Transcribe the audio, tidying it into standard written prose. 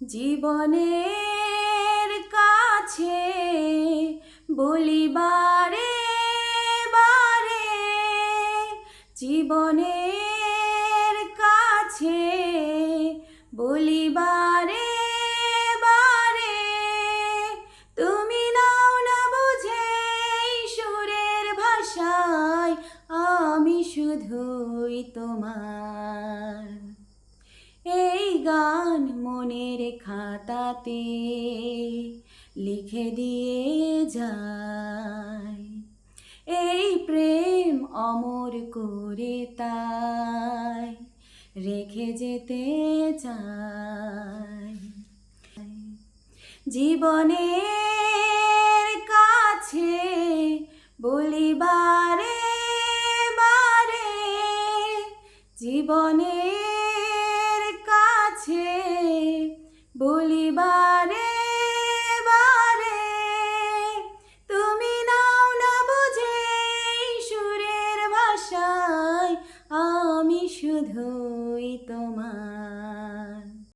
জীবনের কাছে বলিবারে বারে, জীবনের কাছে বলিবারে বারে, তুমি নাও না বুঝে সুরের ভাষায়, আমি শুধুই তোমার। এই গান মনের খাতাতে লিখে দিয়ে যায়, এই প্রেম অমর করে তাই রেখে যেতে চাই। জীবনের কাছে বলিবারে বারে, জীবনের কাছে বলিবারে বারে, তুমি নাও না বুঝে সুরের ভাষায়, আমি শুধুই তোমার।